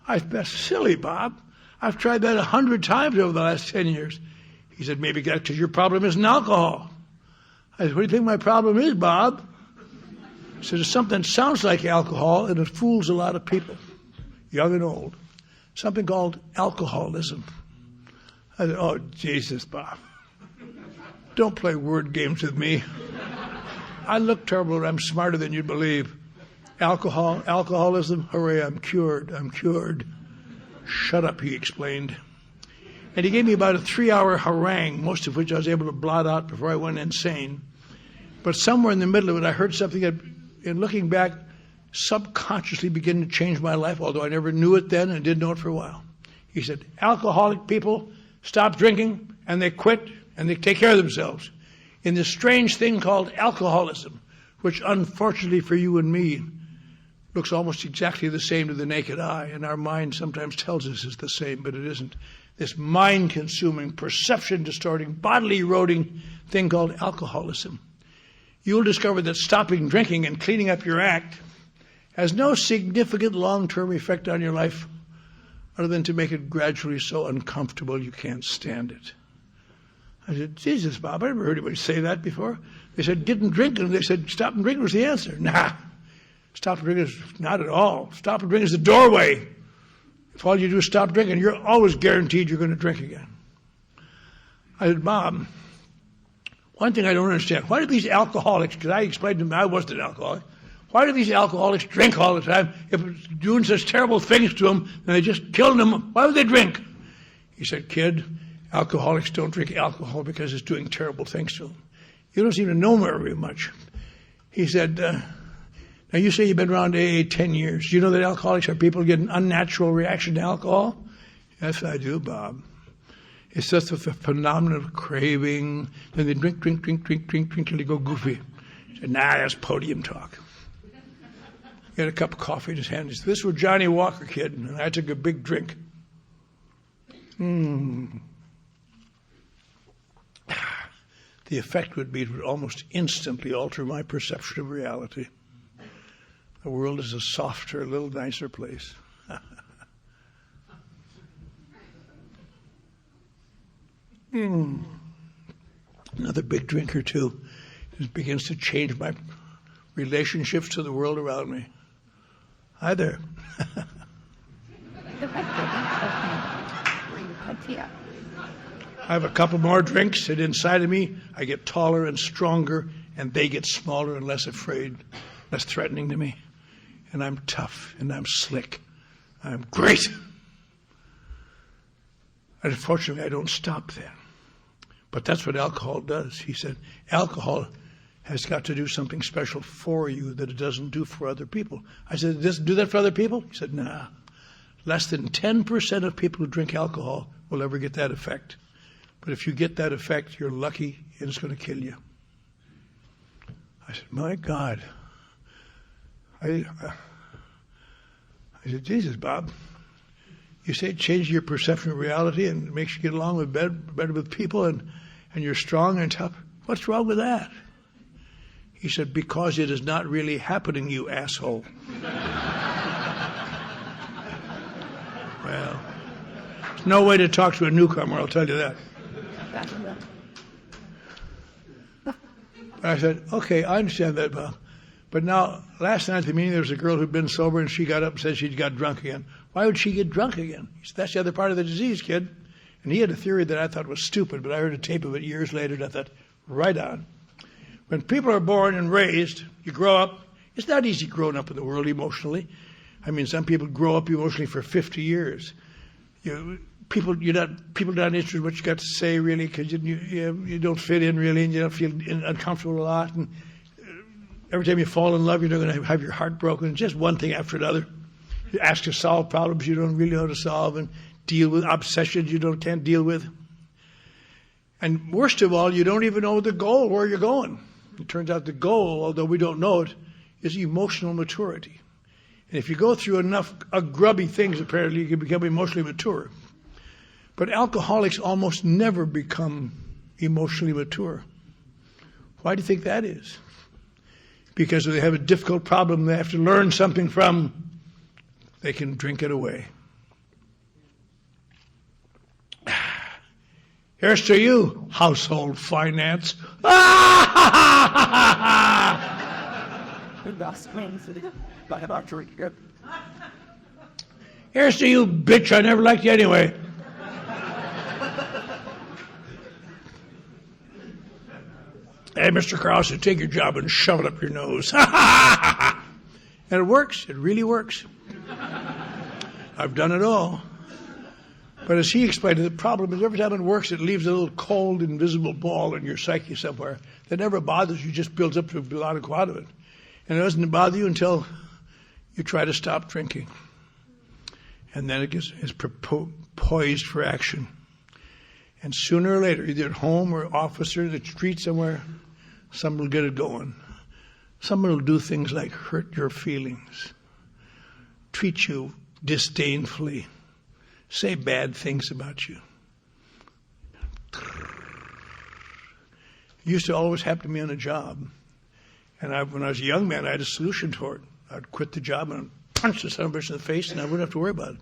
I said, that's silly, Bob. I've tried that 100 times over the last 10 years. He said, maybe that's because your problem isn't alcohol. I said, what do you think my problem is, Bob? He said, it's something that sounds like alcohol, and it fools a lot of people, young and old. Something called alcoholism. I said, oh, Jesus, Bob. Don't play word games with me. I look terrible, and I'm smarter than you'd believe. Alcoholism, hooray, I'm cured. Shut up, he explained. And he gave me about a 3-hour harangue, most of which I was able to blot out before I went insane. But somewhere in the middle of it, I heard something that, in looking back, subconsciously began to change my life, although I never knew it then and did know it for a while. He said, alcoholic people stop drinking, and they quit, and they take care of themselves. In this strange thing called alcoholism, which unfortunately for you and me looks almost exactly the same to the naked eye, and our mind sometimes tells us it's the same, but it isn't. This mind-consuming, perception-distorting, bodily-eroding thing called alcoholism. You'll discover that stopping drinking and cleaning up your act has no significant long-term effect on your life other than to make it gradually so uncomfortable you can't stand it. I said, Jesus, Bob, I never heard anybody say that before. They said, get and drink, and they said, stopping drinking was the answer. Nah. Stop drinking is not at all. Stop drinking is the doorway. If all you do is stop drinking, you're always guaranteed you're going to drink again. I said, Bob, one thing I don't understand, why do these alcoholics, because I explained to them I wasn't an alcoholic, why do these alcoholics drink all the time? If it's doing such terrible things to them, and they just killing them, why would they drink? He said, kid, alcoholics don't drink alcohol because it's doing terrible things to them. You don't seem to know very much. He said, now you say you've been around AA 10 years. Do you know that alcoholics are people who get an unnatural reaction to alcohol? Yes, I do, Bob. It's just with the phenomenon of craving. Then they drink till they go goofy. He said, nah, that's podium talk. He had a cup of coffee in his hand. He said, this was Johnny Walker, kid. And I took a big drink. The effect would be it would almost instantly alter my perception of reality. The world is a softer, a little nicer place. Another big drinker, too. It begins to change my relationships to the world around me. Hi there. I have a couple more drinks, and inside of me, I get taller and stronger, and they get smaller and less afraid, less threatening to me. And I'm tough, and I'm slick. I'm great. Unfortunately, I don't stop then. But that's what alcohol does. He said, alcohol has got to do something special for you that it doesn't do for other people. I said, it doesn't do that for other people? He said, nah. Less than 10% of people who drink alcohol will ever get that effect. But if you get that effect, you're lucky, and it's going to kill you. I said, my God. I said, Jesus, Bob, you say it changes your perception of reality and it makes you get along with better with people and you're strong and tough. What's wrong with that? He said, because it is not really happening, you asshole. Well, there's no way to talk to a newcomer, I'll tell you that. I said, okay, I understand that, Bob. But now, last night at the meeting, there was a girl who'd been sober, and she got up and said she'd got drunk again. Why would she get drunk again? He said, that's the other part of the disease, kid. And he had a theory that I thought was stupid, but I heard a tape of it years later, and I thought, right on. When people are born and raised, you grow up. It's not easy growing up in the world emotionally. I mean, some people grow up emotionally for 50 years. People not interested in what you got to say, really, because you don't fit in, really, and you don't feel uncomfortable a lot. And every time you fall in love, you're not going to have your heart broken. Just one thing after another. You ask to solve problems you don't really know how to solve, and deal with obsessions you can't deal with. And worst of all, you don't even know the goal, where you're going. It turns out the goal, although we don't know it, is emotional maturity. And if you go through enough grubby things, apparently, you can become emotionally mature. But alcoholics almost never become emotionally mature. Why do you think that is? Because they have a difficult problem they have to learn something from, they can drink it away. Here's to you, household finance. Here's to you, bitch, I never liked you anyway. Hey, Mr. Krause, take your job and shove it up your nose. And it works. It really works. I've done it all. But as he explained it, the problem is every time it works, it leaves a little cold, invisible ball in your psyche somewhere that never bothers you, just builds up to a lot of it. And it doesn't bother you until you try to stop drinking. And then it is poised for action. And sooner or later, either at home or office or the street somewhere, someone will get it going. Someone will do things like hurt your feelings, treat you disdainfully, say bad things about you. It used to always happen to me on a job. And when I was a young man, I had a solution for it. I'd quit the job and punch the son of a bitch in the face, and I wouldn't have to worry about it.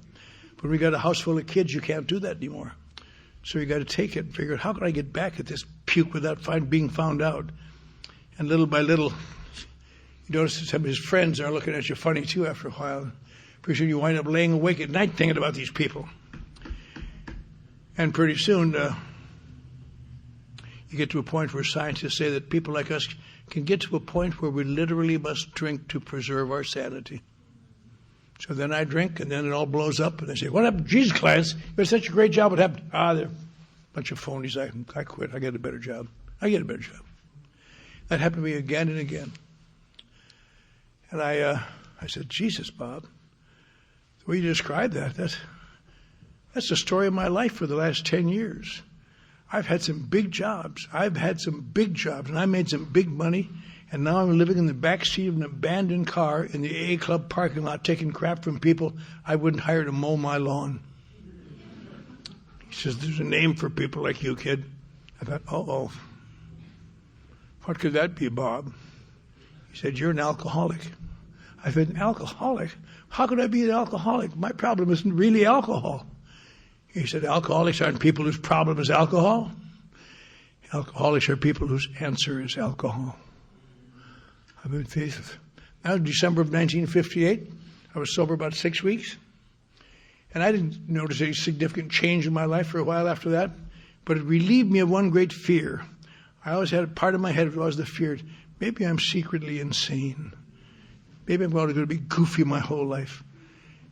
But when we got a house full of kids, you can't do that anymore. So you got to take it and figure out, how can I get back at this puke without being found out? And little by little, you notice that some of his friends are looking at you funny too after a while. Pretty soon you wind up laying awake at night thinking about these people. And pretty soon you get to a point where scientists say that people like us can get to a point where we literally must drink to preserve our sanity. So then I drink, and then it all blows up, and they say, what happened? Jesus, Clancy, you did such a great job. What happened? They're a bunch of phonies. I quit. I get a better job. That happened to me again and again. And I said, Jesus, Bob, the way you described that's the story of my life for the last 10 years. I've had some big jobs. And I made some big money. And now I'm living in the back seat of an abandoned car in the AA club parking lot taking crap from people I wouldn't hire to mow my lawn. He says, there's a name for people like you, kid. I thought, uh-oh. What could that be, Bob? He said, you're an alcoholic. I said, an alcoholic? How could I be an alcoholic? My problem isn't really alcohol. He said, alcoholics aren't people whose problem is alcohol. Alcoholics are people whose answer is alcohol. I've been faithful. Now, in December of 1958, I was sober about 6 weeks. And I didn't notice any significant change in my life for a while after that. But it relieved me of one great fear. I always had a part of my head was the fear, maybe I'm secretly insane. Maybe I'm going to be goofy my whole life.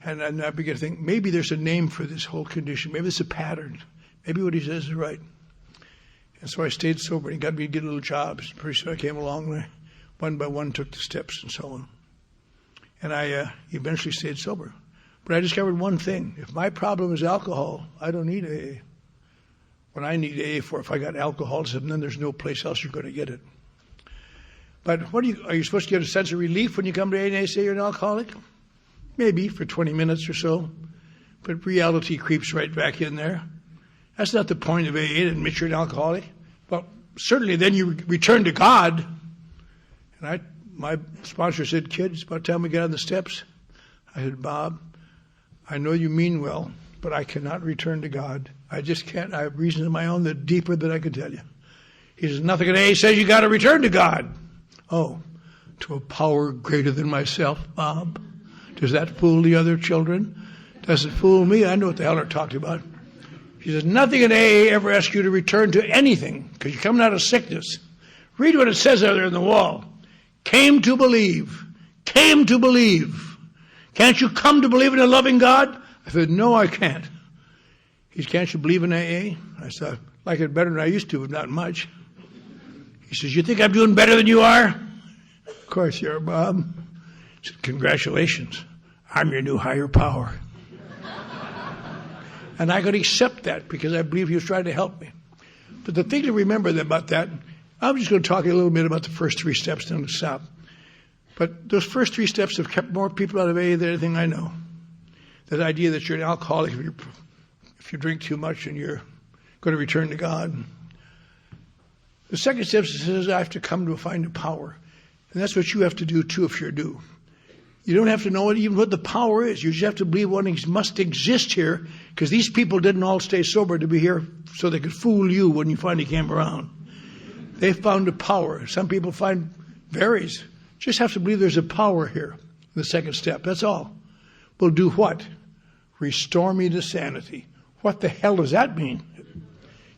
And I began to think, maybe there's a name for this whole condition. Maybe it's a pattern. Maybe what he says is right. And so I stayed sober, and he got me to get little jobs. Pretty soon I came along, and I, one by one, took the steps and so on. And I eventually stayed sober. But I discovered one thing. If my problem is alcohol, I don't need AA. What I need AA for, if I got alcoholism, then there's no place else you're going to get it. But are you supposed to get a sense of relief when you come to AA and say you're an alcoholic? Maybe for 20 minutes or so. But reality creeps right back in there. That's not the point of AA, to admit you're an alcoholic. Well, certainly then you return to God. And my sponsor said, kid, it's about time we get on the steps. I said, Bob, I know you mean well, but I cannot return to God. I just can't. I have reasons of my own that deeper than I can tell you. He says, nothing in AA says you got to return to God. Oh, to a power greater than myself, Bob. Does that fool the other children? Does it fool me? I know what the hell they're talking about. She says, nothing in AA ever asks you to return to anything because you're coming out of sickness. Read what it says out there on the wall. Came to believe. Came to believe. Can't you come to believe in a loving God? I said, no, I can't. He said, can't you believe in AA? I said, I like it better than I used to, but not much. He says, you think I'm doing better than you are? Of course you are, Bob. I said, congratulations. I'm your new higher power. And I could accept that because I believe he was trying to help me. But the thing to remember about that, I'm just going to talk a little bit about the first 3 steps down the south. But those first 3 steps have kept more people out of AA than anything I know. That idea that you're an alcoholic if you drink too much and you're going to return to God. The second step says I have to come to find a power. And that's what you have to do too if you're new. You don't have to know even what the power is. You just have to believe one must exist here because these people didn't all stay sober to be here so they could fool you when you finally came around. They found a power. Some people find varies. Just have to believe there's a power here. The second step, that's all. Will do what? Restore me to sanity. What the hell does that mean?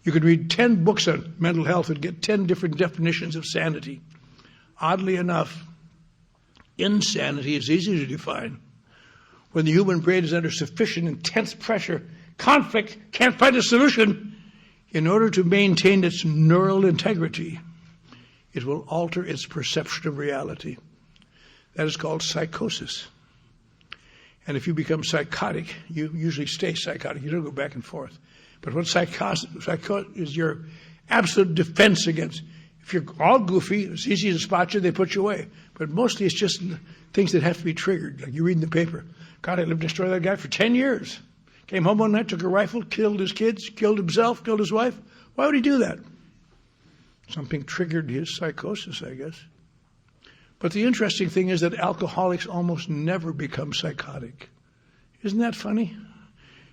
You could read 10 books on mental health and get 10 different definitions of sanity. Oddly enough, insanity is easy to define. When the human brain is under sufficient intense pressure, conflict, can't find a solution, in order to maintain its neural integrity, it will alter its perception of reality. That is called psychosis. And if you become psychotic, you usually stay psychotic. You don't go back and forth. But what psychosis is your absolute defense against. If you're all goofy, it's easy to spot you, they put you away. But mostly it's just things that have to be triggered. Like you read in the paper, God, I lived next door to that guy for 10 years. Came home one night, took a rifle, killed his kids, killed himself, killed his wife. Why would he do that? Something triggered his psychosis, I guess. But the interesting thing is that alcoholics almost never become psychotic. Isn't that funny?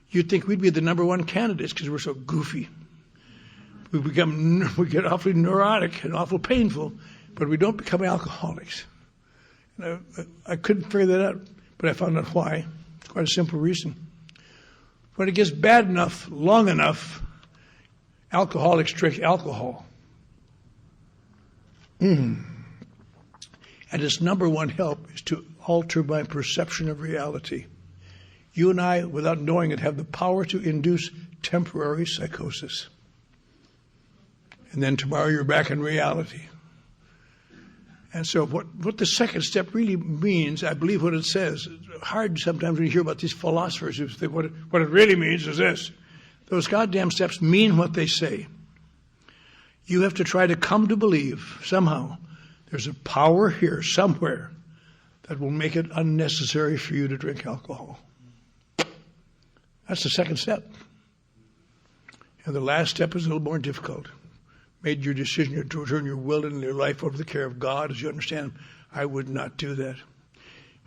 You'd think we'd be the number 1 candidates because we're so goofy. We get awfully neurotic and awful painful, but we don't become alcoholics. And I couldn't figure that out, but I found out why. It's quite a simple reason. When it gets bad enough, long enough, alcoholics drink alcohol. And its number 1 help is to alter my perception of reality. You and I, without knowing it, have the power to induce temporary psychosis. And then tomorrow you're back in reality. And so what the second step really means, I believe what it says, it's hard sometimes when you hear about these philosophers who think what it really means is this. Those goddamn steps mean what they say. You have to try to come to believe somehow there's a power here somewhere that will make it unnecessary for you to drink alcohol. That's the second step. And the last step is a little more difficult. Made your decision to turn your will and your life over to the care of God. As you understand, I would not do that.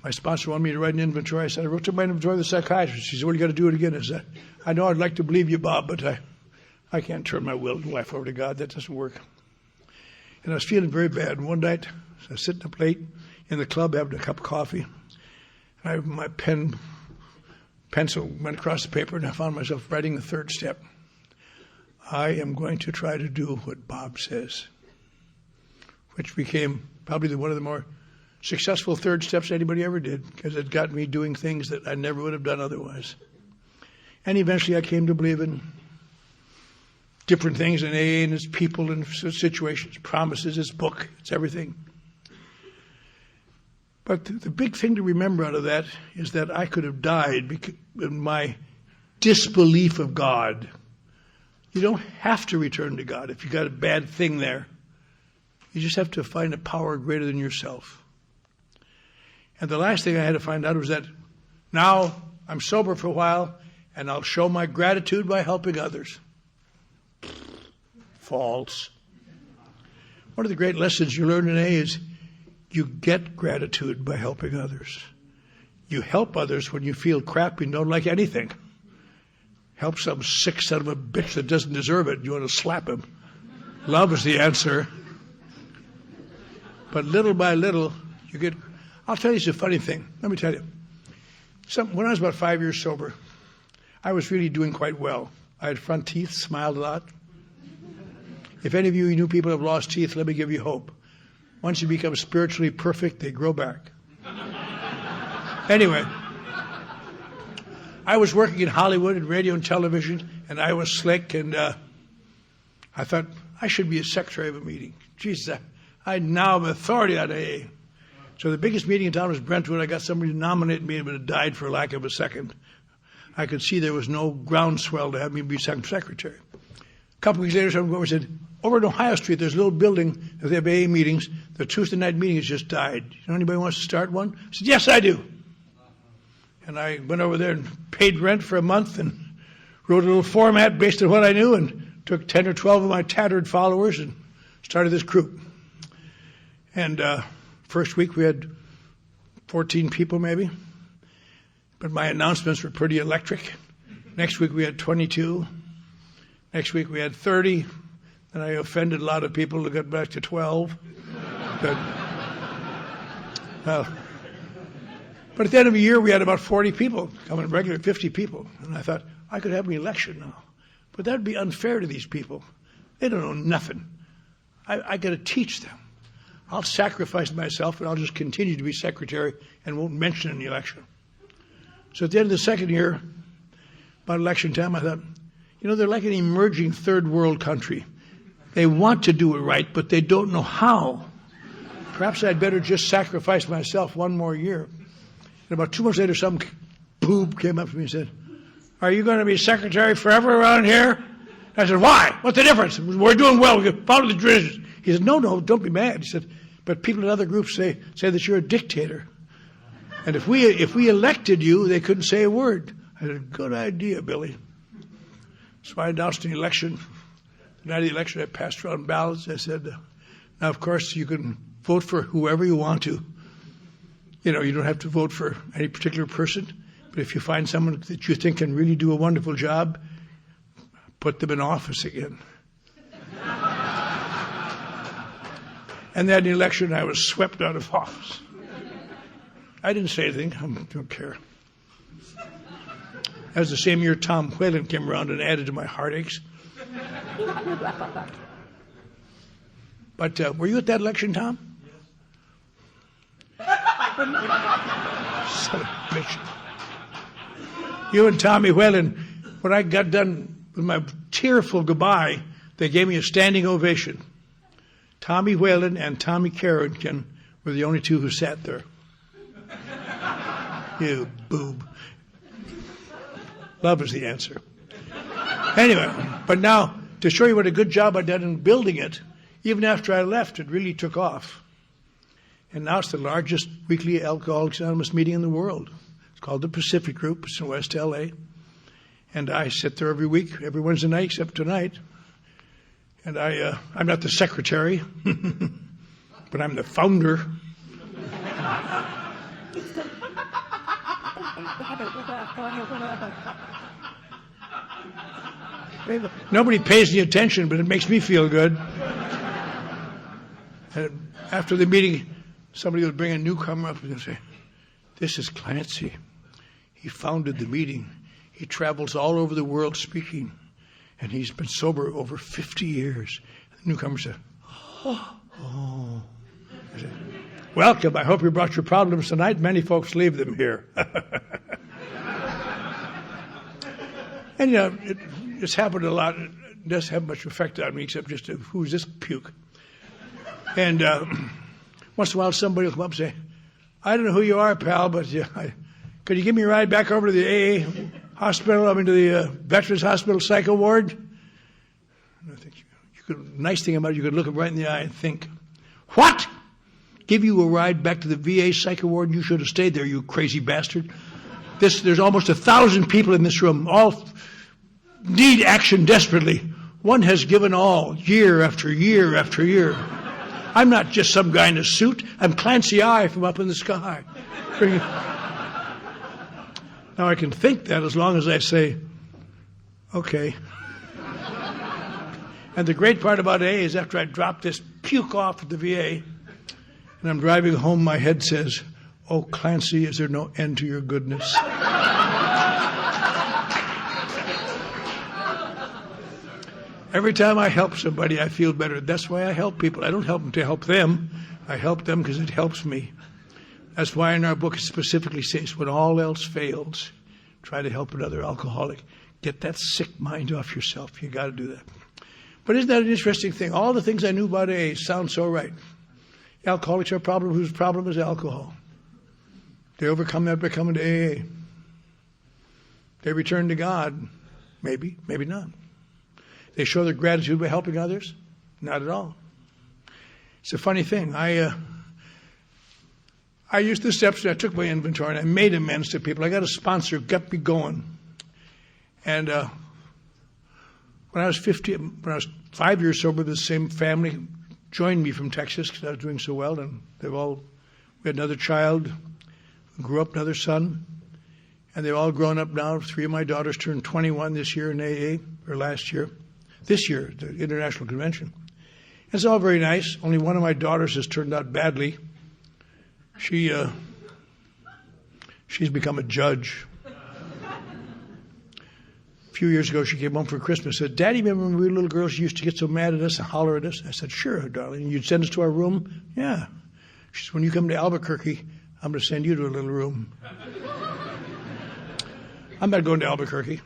My sponsor wanted me to write an inventory. I said, I wrote to my inventory with the psychiatrist. She said, well, you got to do it again. I said, I know I'd like to believe you, Bob, but I can't turn my will and life over to God. That doesn't work. And I was feeling very bad. And one night, I was sitting up late in the club having a cup of coffee. And my pencil went across the paper, and I found myself writing the third step. I am going to try to do what Bob says, which became probably one of the more successful third steps anybody ever did, because it got me doing things that I never would have done otherwise. And eventually I came to believe in different things in AA and its people and situations, promises, its book, it's everything. But the big thing to remember out of that is that I could have died in my disbelief of God. You don't have to return to God if you got a bad thing there. You just have to find a power greater than yourself. And the last thing I had to find out was that now I'm sober for a while and I'll show my gratitude by helping others. False. One of the great lessons you learn in AA is you get gratitude by helping others. You help others when you feel crappy and don't like anything. Help some sick son of a bitch that doesn't deserve it. You want to slap him. Love is the answer. But little by little, I'll tell you it's a funny thing. Let me tell you. When I was about 5 years sober, I was really doing quite well. I had front teeth, smiled a lot. If any of you knew people have lost teeth, let me give you hope. Once you become spiritually perfect, they grow back. Anyway, I was working in Hollywood in radio and television, and I was slick, and I thought I should be a secretary of a meeting. Jesus, I now have authority on AA. So the biggest meeting in town was Brentwood. I got somebody to nominate me, but it died for lack of a second. I could see there was no groundswell to have me be secretary. A couple weeks later, someone said, over in Ohio Street, there's a little building that they have AA meetings. The Tuesday night meeting has just died. You know anybody wants to start one? I said, yes, I do. And I went over there and paid rent for a month and wrote a little format based on what I knew and took 10 or 12 of my tattered followers and started this group. And first week we had 14 people maybe. But my announcements were pretty electric. Next week we had 22. Next week we had 30. And I offended a lot of people to get back to 12. But at the end of the year, we had about 40 people coming, regular 50 people. And I thought, I could have an election now. But that would be unfair to these people. They don't know nothing. I got to teach them. I'll sacrifice myself, and I'll just continue to be secretary and won't mention an election. So at the end of the second year, about election time, I thought, they're like an emerging third world country. They want to do it right, but they don't know how. Perhaps I'd better just sacrifice myself one more year. And about 2 months later, some boob came up to me and said, are you going to be secretary forever around here? I said, why? What's the difference? We're doing well. We follow the traditions. He said, no, don't be mad. He said, but people in other groups say that you're a dictator. And if we elected you, they couldn't say a word. I said, good idea, Billy. So I announced an election. The night of the election, I passed around ballots. I said, now, of course, you can vote for whoever you want to. You don't have to vote for any particular person. But if you find someone that you think can really do a wonderful job, put them in office again. And that election, I was swept out of office. I didn't say anything. I don't care. That was the same year Tom Whalen came around and added to my heartaches. But were you at that election, Tom? Son of a bitch. You and Tommy Whalen, when I got done with my tearful goodbye, they gave me a standing ovation. Tommy Whalen and Tommy Carrington were the only two who sat there. You boob. Love is the answer. Anyway, but now, to show you what a good job I'd done in building it, even after I left, it really took off. And now it's the largest weekly Alcoholics Anonymous meeting in the world. It's called the Pacific Group. It's in West L.A. And I sit there every week, every Wednesday night except tonight. And I'm not the secretary, but I'm the founder. Nobody pays any attention, but it makes me feel good. And after the meeting, somebody would bring a newcomer up and say, this is Clancy. He founded the meeting. He travels all over the world speaking, and he's been sober over 50 years. The newcomer said, oh. I said, welcome. I hope you brought your problems tonight. Many folks leave them here. And, it's happened a lot. It doesn't have much effect on me except just who's this puke? And once in a while somebody will come up and say, I don't know who you are, pal, but could you give me a ride back over to the AA hospital, to the Veterans Hospital Psycho Ward? And I think nice thing about it, you could look him right in the eye and think, what? Give you a ride back to the VA Psycho Ward? You should have stayed there, you crazy bastard. There's almost 1,000 people in this room, all need action desperately. One has given all, year after year after year. I'm not just some guy in a suit. I'm Clancy from up in the sky. Now I can think that as long as I say, okay. And the great part about AA is after I dropped this puke off at the VA, And I'm driving home, my head says, "Oh, Clancy, is there no end to your goodness?" Every time I help somebody, I feel better. That's why I help people. I don't help them to help them. I help them because it helps me. That's why in our book it specifically says, when all else fails, try to help another alcoholic. Get that sick mind off yourself. You got to do that. But isn't that an interesting thing? All the things I knew about AA sound so right. Alcoholics are a problem whose problem is alcohol. They overcome that by coming to AA. They return to God. Maybe, maybe not. They show their gratitude by helping others? Not at all. It's a funny thing. I used the steps, and I took my inventory, and I made amends to people. I got a sponsor who got me going. And when I was 5 years sober, the same family joined me from Texas because I was doing so well. And we had another child who grew up, another son. And they've all grown up now. 3 of my daughters turned 21 this year in AA, or last year. This year, the International Convention. It's all very nice. Only one of my daughters has turned out badly. She's become a judge. A few years ago, she came home for Christmas and said, "Daddy, remember when we were little girls, you used to get so mad at us and holler at us?" I said, "Sure, darling. You'd send us to our room?" "Yeah." She said, "When you come to Albuquerque, I'm going to send you to a little room." I'm not going to Albuquerque.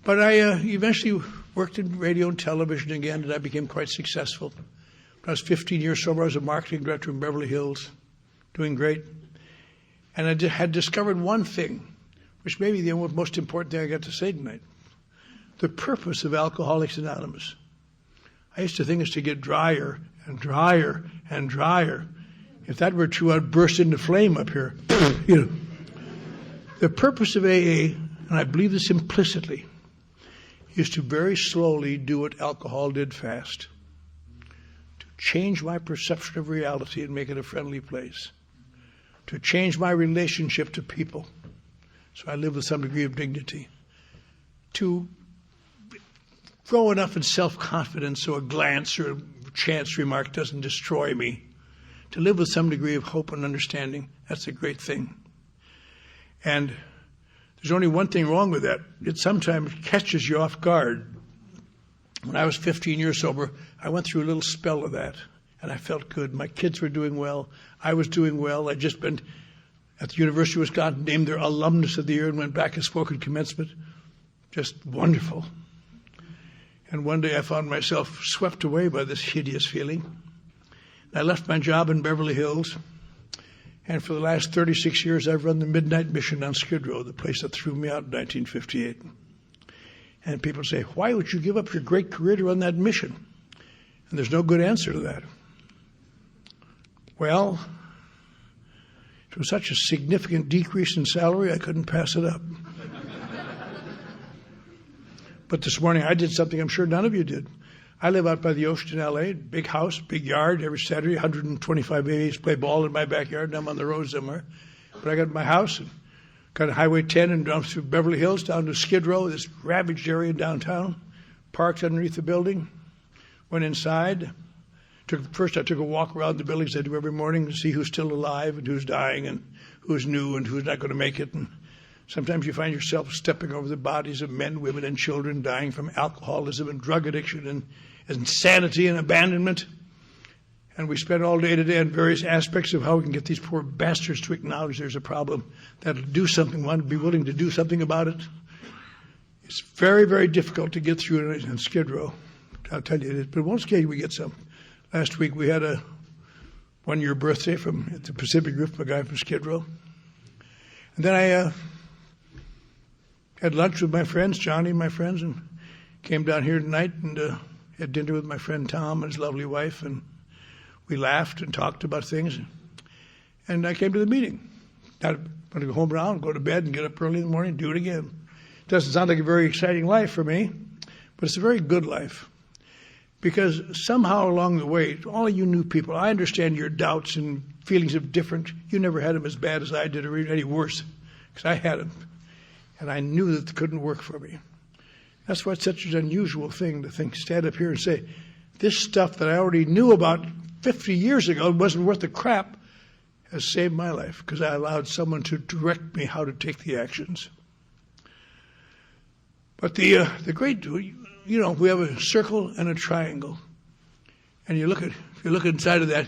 But I eventually worked in radio and television again, and I became quite successful. When I was 15 years sober, I was a marketing director in Beverly Hills, doing great. And I had discovered one thing, which may be the most important thing I got to say tonight. The purpose of Alcoholics Anonymous. I used to think it's to get drier and drier and drier. If that were true, I'd burst into flame up here. The purpose of AA, and I believe this implicitly, is to very slowly do what alcohol did fast. To change my perception of reality and make it a friendly place. To change my relationship to people so I live with some degree of dignity. To grow enough in self-confidence so a glance or a chance remark doesn't destroy me. To live with some degree of hope and understanding. That's a great thing. And there's only one thing wrong with that. It sometimes catches you off guard. When I was 15 years sober, I went through a little spell of that, and I felt good. My kids were doing well. I was doing well. I'd just been at the University of Wisconsin, named their Alumnus of the Year, and went back and spoke at commencement. Just wonderful. And one day I found myself swept away by this hideous feeling. I left my job in Beverly Hills. And for the last 36 years, I've run the Midnight Mission on Skid Row, the place that threw me out in 1958. And people say, "Why would you give up your great career to run that mission?" And there's no good answer to that. Well, it was such a significant decrease in salary, I couldn't pass it up. But this morning, I did something I'm sure none of you did. I live out by the ocean in L.A., big house, big yard. Every Saturday, 125 babies play ball in my backyard, and I'm on the road somewhere. But I got my house, and got Highway 10 and down through Beverly Hills, down to Skid Row, this ravaged area downtown, parked underneath the building, went inside. First, I took a walk around the buildings I do every morning to see who's still alive and who's dying and who's new and who's not going to make it. And sometimes you find yourself stepping over the bodies of men, women, and children dying from alcoholism and drug addiction and insanity and abandonment. And we spend all day today on various aspects of how we can get these poor bastards to acknowledge there's a problem, that'll do something, want to be willing to do something about it. It's very, very difficult to get through it in Skid Row. I'll tell you it, but once again we get some. Last week we had a one-year birthday at the Pacific Group, a guy from Skid Row. And then I had lunch with my friends, Johnny and my friends, and came down here tonight and had dinner with my friend Tom and his lovely wife, and we laughed and talked about things. And I came to the meeting. I want to go home now and go to bed and get up early in the morning and do it again. It doesn't sound like a very exciting life for me, but it's a very good life. Because somehow along the way, all of you new people, I understand your doubts and feelings of different. You never had them as bad as I did or any worse, because I had them. And I knew that it couldn't work for me. That's why it's such an unusual thing to stand up here and say, this stuff that I already knew about 50 years ago, it wasn't worth the crap, has saved my life because I allowed someone to direct me how to take the actions. But the great, we have a circle and a triangle. And if you look inside of that,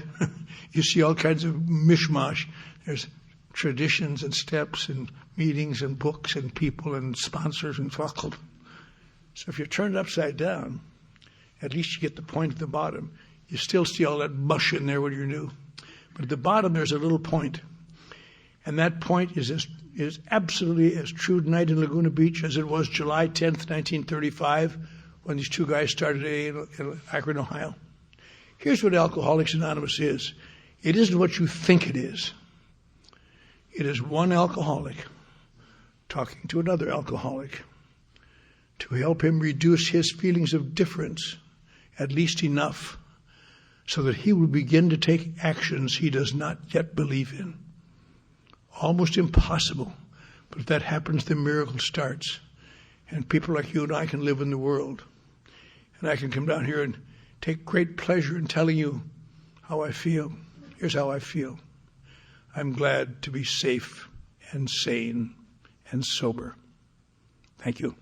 you see all kinds of mishmash. There's traditions and steps and meetings and books and people and sponsors and faculty. So if you turn it upside down, at least you get the point at the bottom. You still see all that mush in there when you're new. But at the bottom, there's a little point. And that point is absolutely as true tonight in Laguna Beach as it was July 10th, 1935, when these two guys started AA in Akron, Ohio. Here's what Alcoholics Anonymous is. It isn't what you think it is. It is one alcoholic talking to another alcoholic to help him reduce his feelings of difference, at least enough, so that he will begin to take actions he does not yet believe in. Almost impossible, but if that happens, the miracle starts. And people like you and I can live in the world. And I can come down here and take great pleasure in telling you how I feel. Here's how I feel. I'm glad to be safe and sane and sober. Thank you.